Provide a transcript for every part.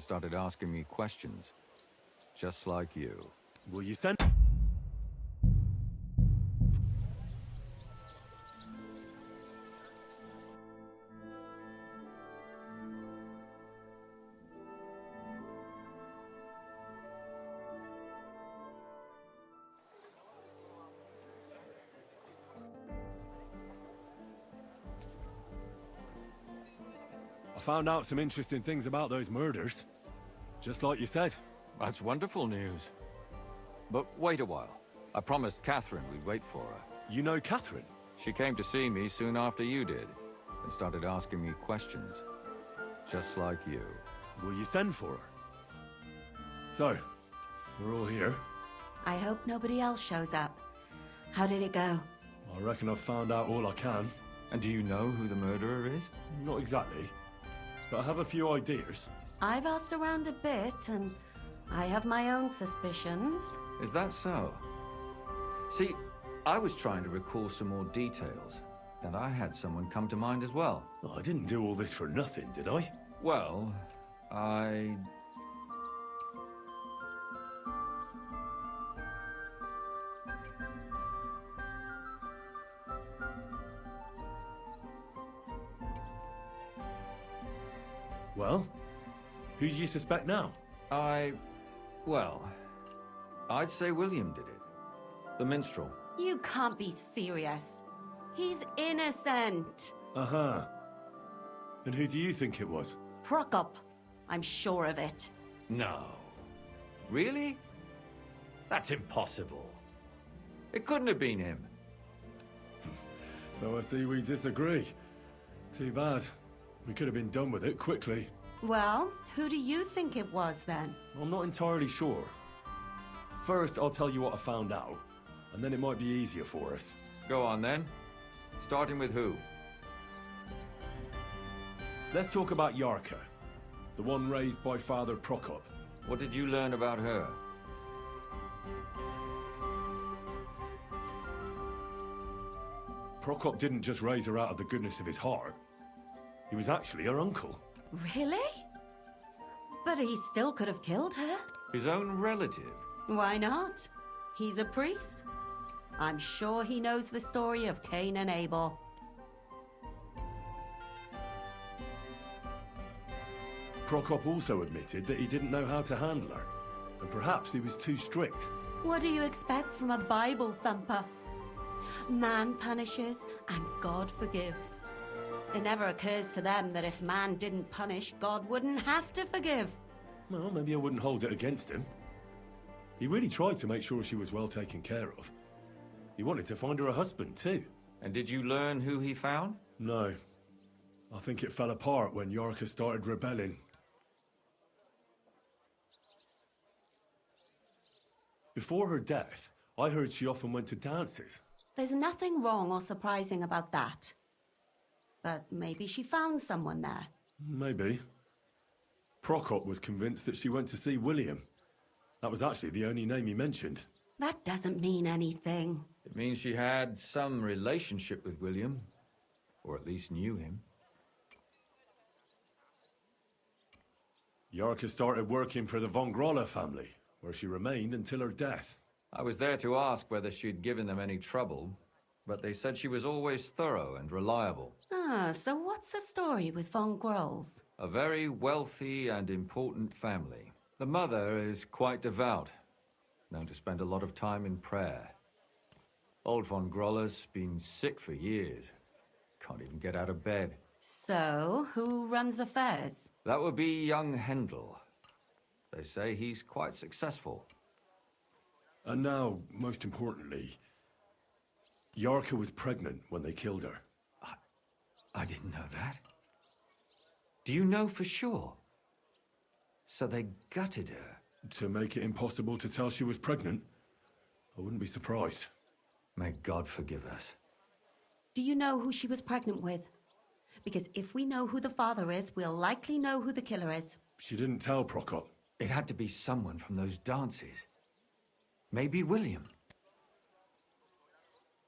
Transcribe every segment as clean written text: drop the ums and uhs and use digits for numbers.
started asking me questions. Just like you. Will you send? I found out some interesting things about those murders. Just like you said. That's wonderful news. But wait a while. I promised Catherine we'd wait for her. You know Catherine? She came to see me soon after you did, and started asking me questions. Just like you. Will you send for her? So, we're all here. I hope nobody else shows up. How did it go? I reckon I've found out all I can. And do you know who the murderer is? Not exactly, but I have a few ideas. I've asked around a bit, and I have my own suspicions. Is that so? See, I was trying to recall some more details, and I had someone come to mind as well. I didn't do all this for nothing, did I? Well, I... Well, who do you suspect now? Well, I'd say William did it. The minstrel. You can't be serious. He's innocent. Uh-huh. And who do you think it was? Prokop. I'm sure of it. No. Really? That's impossible. It couldn't have been him. So I see we disagree. Too bad. We could have been done with it quickly. Well, who do you think it was then? I'm not entirely sure. First, I'll tell you what I found out, and then it might be easier for us. Go on then. Starting with who? Let's talk about Yarka, the one raised by Father Prokop. What did you learn about her? Prokop didn't just raise her out of the goodness of his heart. He was actually her uncle. Really? But he still could have killed her. His own relative? Why not? He's a priest. I'm sure he knows the story of Cain and Abel. Prokop also admitted that he didn't know how to handle her, and perhaps he was too strict. What do you expect from a Bible thumper? Man punishes and God forgives. It never occurs to them that if man didn't punish, God wouldn't have to forgive. Well, maybe I wouldn't hold it against him. He really tried to make sure she was well taken care of. He wanted to find her a husband, too. And did you learn who he found? No. I think it fell apart when Yarka started rebelling. Before her death, I heard she often went to dances. There's nothing wrong or surprising about that. But maybe she found someone there. Maybe. Prokop was convinced that she went to see William. That was actually the only name he mentioned. That doesn't mean anything. It means she had some relationship with William. Or at least knew him. Yarka started working for the von Grolla family, where she remained until her death. I was there to ask whether she'd given them any trouble, but they said she was always thorough and reliable. Ah, so what's the story with von Grolls? A very wealthy and important family. The mother is quite devout, known to spend a lot of time in prayer. Old von Grolla's been sick for years. Can't even get out of bed. So, who runs affairs? That would be young Hendel. They say he's quite successful. And now, most importantly, Yarka was pregnant when they killed her. I didn't know that. Do you know for sure? So they gutted her? To make it impossible to tell she was pregnant? I wouldn't be surprised. May God forgive us. Do you know who she was pregnant with? Because if we know who the father is, we'll likely know who the killer is. She didn't tell Prokop. It had to be someone from those dances. Maybe William.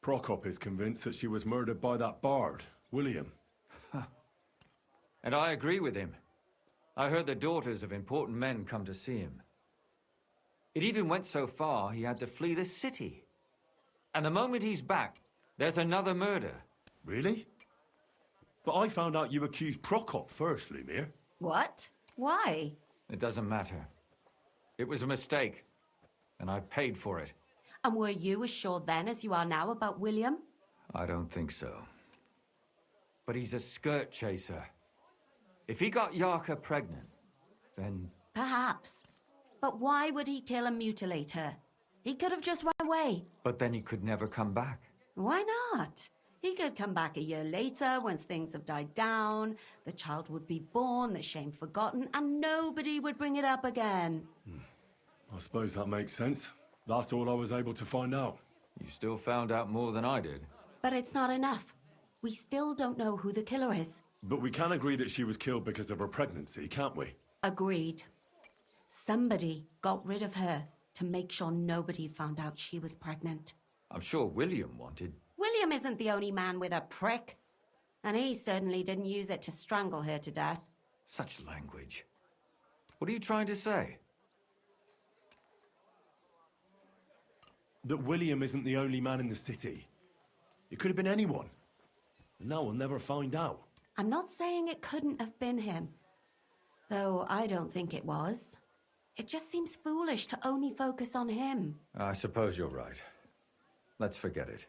Prokop is convinced that she was murdered by that bard, William. And I agree with him. I heard the daughters of important men come to see him. It even went so far he had to flee the city. And the moment he's back, there's another murder. Really? But I found out you accused Prokop first, Lumir. What? Why? It doesn't matter. It was a mistake, and I paid for it. And were you as sure then as you are now about William? I don't think so. But he's a skirt chaser. If he got Yarka pregnant, then... Perhaps. But why would he kill and mutilate her? He could have just run away. But then he could never come back. Why not? He could come back a year later, once things have died down, the child would be born, the shame forgotten, and nobody would bring it up again. I suppose that makes sense. That's all I was able to find out. You still found out more than I did. But it's not enough. We still don't know who the killer is. But we can agree that she was killed because of her pregnancy, can't we? Agreed. Somebody got rid of her to make sure nobody found out she was pregnant. I'm sure William wanted... William isn't the only man with a prick. And he certainly didn't use it to strangle her to death. Such language. What are you trying to say? That William isn't the only man in the city. It could have been anyone. And now we'll never find out. I'm not saying it couldn't have been him. Though I don't think it was. It just seems foolish to only focus on him. I suppose you're right. Let's forget it.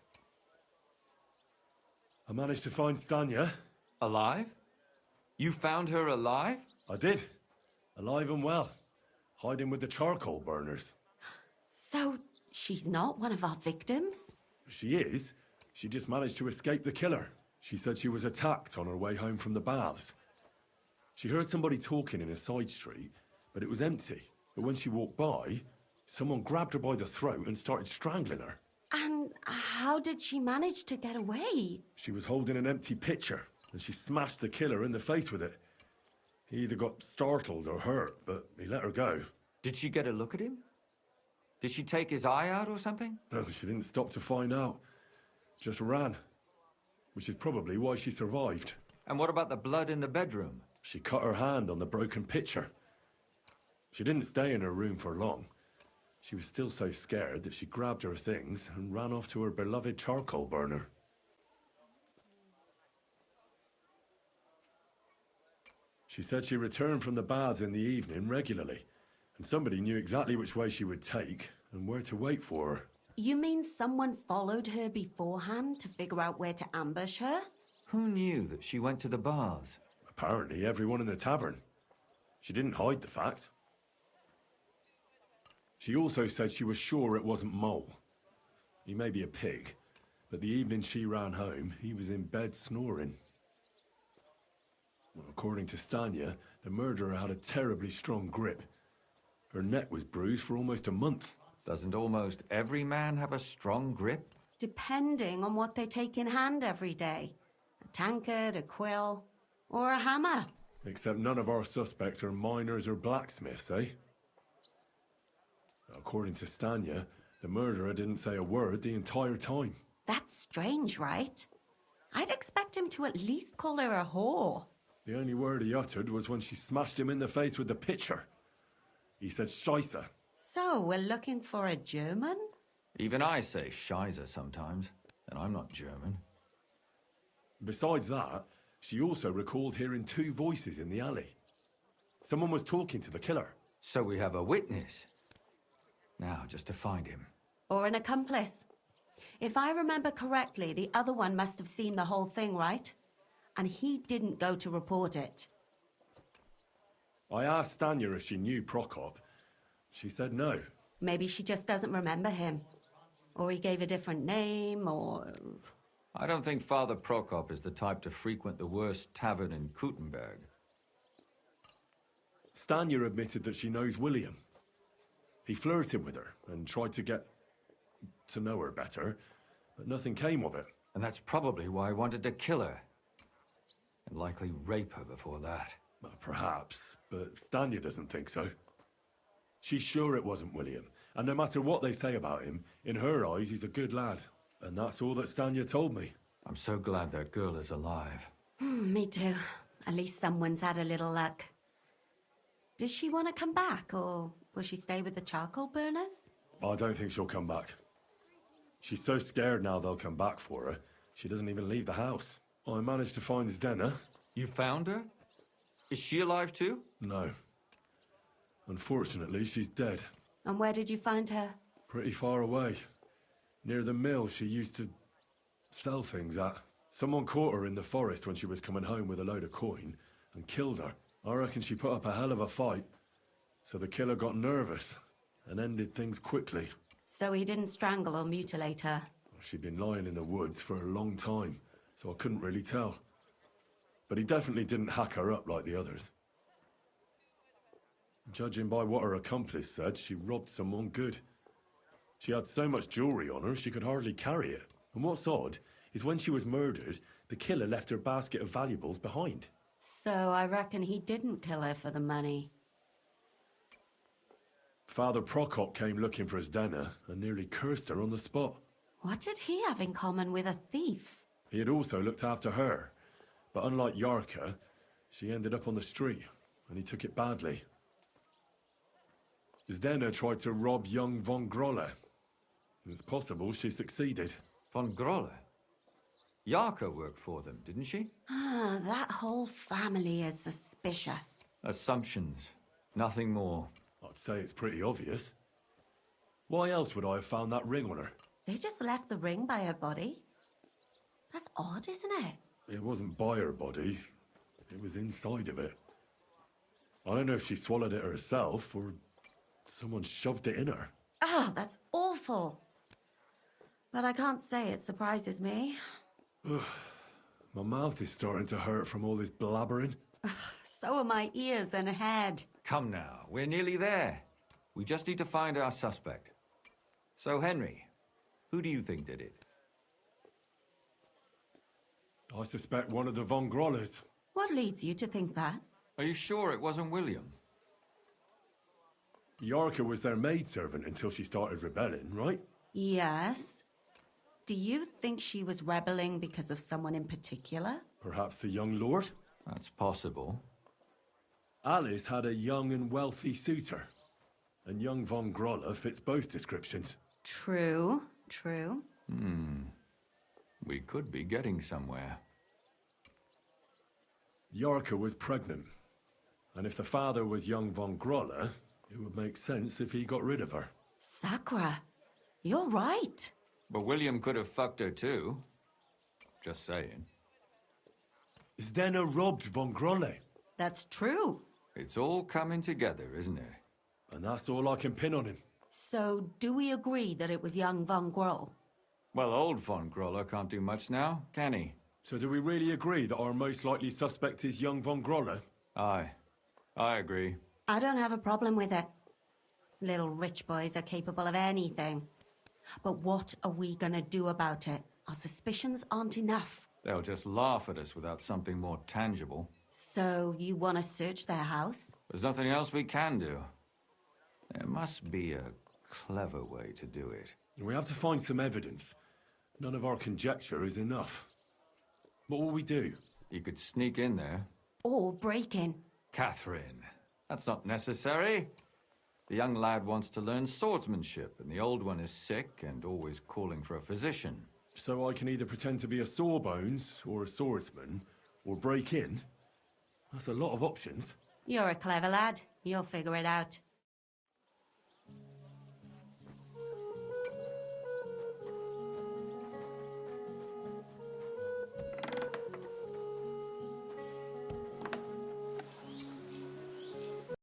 I managed to find Stanya. Alive? You found her alive? I did. Alive and well. Hiding with the charcoal burners. So, she's not one of our victims? She is. She just managed to escape the killer. She said she was attacked on her way home from the baths. She heard somebody talking in a side street, but it was empty. But when she walked by, someone grabbed her by the throat and started strangling her. And how did she manage to get away? She was holding an empty pitcher, and she smashed the killer in the face with it. He either got startled or hurt, but he let her go. Did she get a look at him? Did she take his eye out or something? No, she didn't stop to find out. Just ran. Which is probably why she survived. And what about the blood in the bedroom? She cut her hand on the broken pitcher. She didn't stay in her room for long. She was still so scared that she grabbed her things and ran off to her beloved charcoal burner. She said she returned from the baths in the evening regularly, and somebody knew exactly which way she would take and where to wait for her. You mean someone followed her beforehand to figure out where to ambush her? Who knew that she went to the baths? Apparently everyone in the tavern. She didn't hide the fact. She also said she was sure it wasn't Mole. He may be a pig, but the evening she ran home, he was in bed snoring. Well, according to Stanya, the murderer had a terribly strong grip. Her neck was bruised for almost a month. Doesn't almost every man have a strong grip? Depending on what they take in hand every day. A tankard, a quill, or a hammer. Except none of our suspects are miners or blacksmiths, eh? According to Stanya, the murderer didn't say a word the entire time. That's strange, right? I'd expect him to at least call her a whore. The only word he uttered was when she smashed him in the face with the pitcher. He said Scheisse. So, we're looking for a German? Even I say Scheiße sometimes, and I'm not German. Besides that, she also recalled hearing two voices in the alley. Someone was talking to the killer. So we have a witness. Now, just to find him. Or an accomplice. If I remember correctly, the other one must have seen the whole thing, right? And he didn't go to report it. I asked Stanya if she knew Prokop. She said no. Maybe she just doesn't remember him. Or he gave a different name, or... I don't think Father Prokop is the type to frequent the worst tavern in Kuttenberg. Stanya admitted that she knows William. He flirted with her and tried to get to know her better, but nothing came of it. And that's probably why I wanted to kill her. And likely rape her before that. Well, perhaps, but Stanya doesn't think so. She's sure it wasn't William, and no matter what they say about him, in her eyes he's a good lad. And that's all that Stanya told me. I'm so glad that girl is alive. Me too. At least someone's had a little luck. Does she want to come back, or will she stay with the charcoal burners? I don't think she'll come back. She's so scared now they'll come back for her, she doesn't even leave the house. I managed to find Zdena. You found her? Is she alive too? No. Unfortunately, she's dead. And where did you find her? Pretty far away. Near the mill she used to sell things at. Someone caught her in the forest when she was coming home with a load of coin and killed her. I reckon she put up a hell of a fight. So the killer got nervous and ended things quickly. So he didn't strangle or mutilate her? She'd been lying in the woods for a long time, so I couldn't really tell. But he definitely didn't hack her up like the others. Judging by what her accomplice said, she robbed someone good. She had so much jewelry on her, she could hardly carry it. And what's odd is when she was murdered, the killer left her basket of valuables behind. So I reckon he didn't kill her for the money. Father Prokop came looking for Zdena and nearly cursed her on the spot. What did he have in common with a thief? He had also looked after her, but unlike Yarka, she ended up on the street, and he took it badly. Zdena tried to rob young von Grolle. It's possible she succeeded. Von Grolle? Yarka worked for them, didn't she? Ah, that whole family is suspicious. Assumptions. Nothing more. I'd say it's pretty obvious. Why else would I have found that ring on her? They just left the ring by her body. That's odd, isn't it? It wasn't by her body. It was inside of it. I don't know if she swallowed it herself or someone shoved it in her. Ah, that's awful. But I can't say it surprises me. My mouth is starting to hurt from all this blabbering. So are my ears and head. Come now, we're nearly there. We just need to find our suspect. So, Henry, who do you think did it? I suspect one of the von Grolles. What leads you to think that? Are you sure it wasn't William? Yarka was their maidservant until she started rebelling, right? Yes. Do you think she was rebelling because of someone in particular? Perhaps the young lord? That's possible. Alice had a young and wealthy suitor. And young von Grolle fits both descriptions. True, true. We could be getting somewhere. Yarka was pregnant. And if the father was young von Grolle, it would make sense if he got rid of her. Sakura, you're right. But William could have fucked her too. Just saying. Zdena robbed von Grolle. That's true. It's all coming together, isn't it? And that's all I can pin on him. So, do we agree that it was young Von Groll? Well, old Von Grolle can't do much now, can he? So do we really agree that our most likely suspect is young von Grolle? Aye. I agree. I don't have a problem with it. Little rich boys are capable of anything. But what are we gonna do about it? Our suspicions aren't enough. They'll just laugh at us without something more tangible. So, you want to search their house? There's nothing else we can do. There must be a clever way to do it. We have to find some evidence. None of our conjecture is enough. What will we do? You could sneak in there. Or break in? Catherine, that's not necessary. The young lad wants to learn swordsmanship, and the old one is sick and always calling for a physician. So I can either pretend to be a sawbones, or a swordsman, or break in? That's a lot of options. You're a clever lad. You'll figure it out.